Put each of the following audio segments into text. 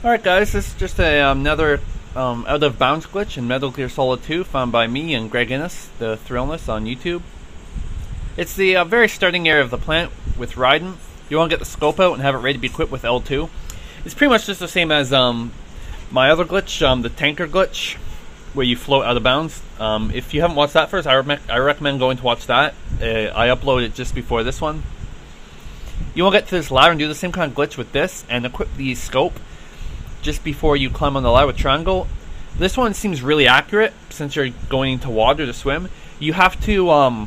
Alright guys, this is just another out of bounds glitch in Metal Gear Solid 2 found by me and Greg Innes, TheThrillness on YouTube. It's the very starting area of the plant with Raiden. You want to get the scope out and have it ready to be equipped with L2. It's pretty much just the same as my other glitch, the tanker glitch, where you float out of bounds. If you haven't watched that first, I recommend going to watch that. I uploaded it just before this one. You want to get to this ladder and do the same kind of glitch with this and equip the scope just before you climb on the ladder with triangle. This one seems really accurate since you're going into water to swim. You have to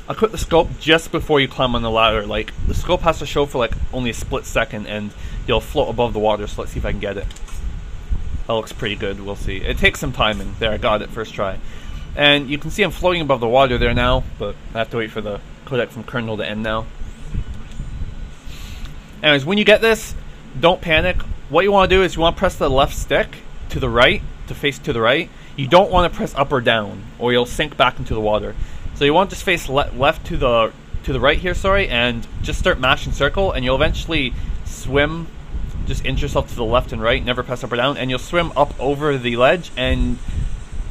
equip the scope just before you climb on the ladder. Like, the scope has to show for like only a split second and you'll float above the water. So let's see if I can get it. That looks pretty good. We'll see. It takes some timing. There, I got it first try. And you can see I'm floating above the water there now, but I have to wait for the codec from kernel to end now. Anyways, when you get this, don't panic. What you want to do is you want to press the left stick to the right, to face to the right. You don't want to press up or down, or you'll sink back into the water. So you want to just face left to the right here, sorry, and just start mashing circle, and you'll eventually swim. Just inch yourself to the left and right, never press up or down, and you'll swim up over the ledge, and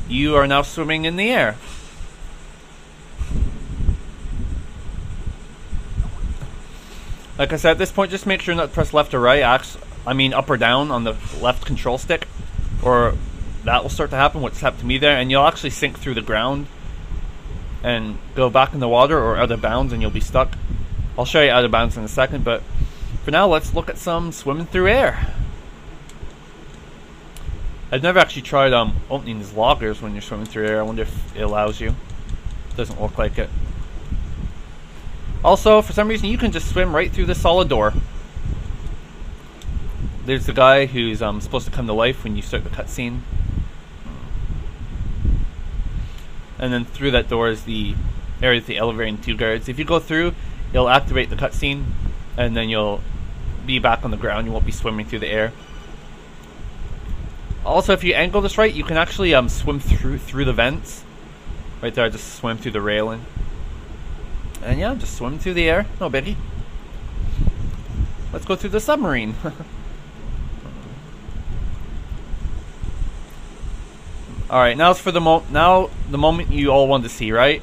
you are now swimming in the air. Like I said, at this point, just make sure not to press left or right, up or down on the left control stick, or that will start to happen, what's happened to me there, and you'll actually sink through the ground and go back in the water or out of bounds, and you'll be stuck. I'll show you out of bounds in a second, but for now, let's look at some swimming through air. I've never actually tried opening these lockers when you're swimming through air. I wonder if it allows you. Doesn't look like it. Also, for some reason, you can just swim right through the solid door. There's the guy who's supposed to come to life when you start the cutscene. And then through that door is the area with the elevator and 2 guards. If you go through, it'll activate the cutscene, and then you'll be back on the ground. You won't be swimming through the air. Also, if you angle this right, you can actually swim through the vents. Right there, I just swim through the railing. And yeah, just swim through the air. No biggie. Let's go through the submarine. Alright, now it's for the moment you all want to see, right?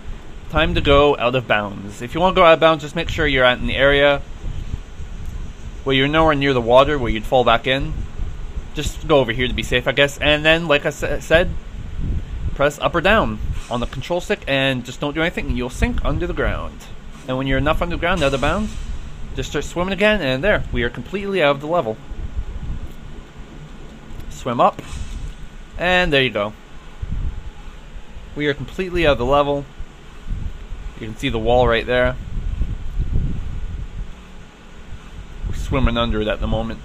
Time to go out of bounds. If you want to go out of bounds, just make sure you're at an area where you're nowhere near the water where you'd fall back in. Just go over here to be safe, I guess. And then, like I said, press up or down on the control stick and just don't do anything and you'll sink under the ground. And when you're enough under the ground, out of bounds, just start swimming again, and there, we are completely out of the level. Swim up, and there you go. We are completely out of the level. You can see the wall right there. We're swimming under it at the moment.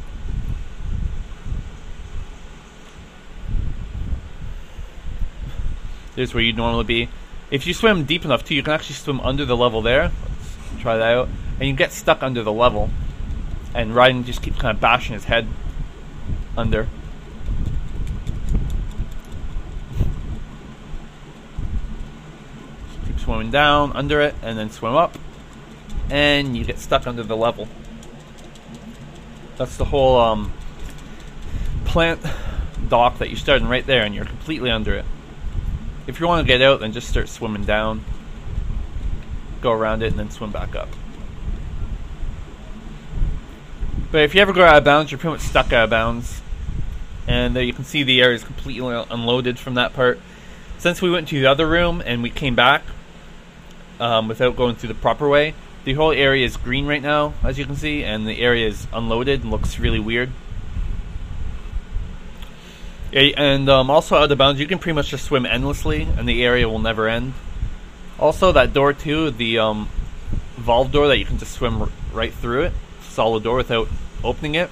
There's where you'd normally be. If you swim deep enough too, you can actually swim under the level there. Let's try that out. And you get stuck under the level. And Raiden just keeps kind of bashing his head under. Keep swimming down under it and then swim up. And you get stuck under the level. That's the whole plant dock that you're starting right there, and you're completely under it. If you want to get out, then just start swimming down. Go around it and then swim back up. But if you ever go out of bounds, you're pretty much stuck out of bounds. And there you can see the area is completely unloaded from that part. Since we went to the other room and we came back without going through the proper way, the whole area is green right now, as you can see, and the area is unloaded and looks really weird. And also out of bounds, you can pretty much just swim endlessly, and the area will never end. Also, that door too, the valve door that you can just swim right through it, solid door without opening it.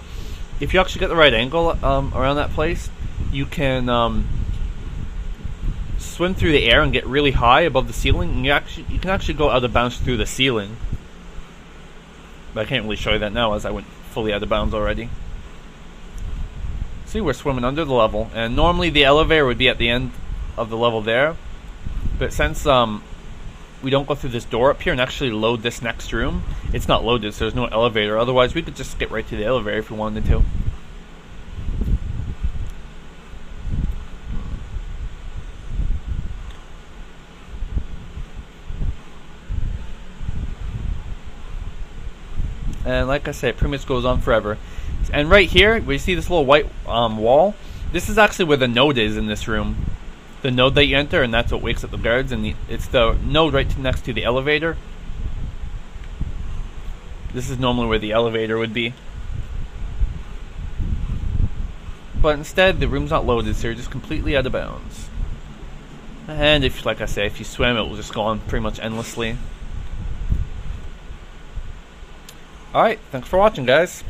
If you actually get the right angle around that place, you can swim through the air and get really high above the ceiling, and you can actually go out of bounds through the ceiling. But I can't really show you that now, as I went fully out of bounds already. See, we're swimming under the level, and normally the elevator would be at the end of the level there, but since we don't go through this door up here and actually load this next room, it's not loaded, so there's no elevator. Otherwise, we could just skip right to the elevator if we wanted to. And like I said, it pretty much goes on forever. And right here, where you see this little white wall, this is actually where the node is in this room. The node that you enter, and that's what wakes up the guards, and it's the node right next to the elevator. This is normally where the elevator would be. But instead, the room's not loaded, so you're just completely out of bounds. And if, like I say, if you swim, it will just go on pretty much endlessly. Alright, thanks for watching, guys.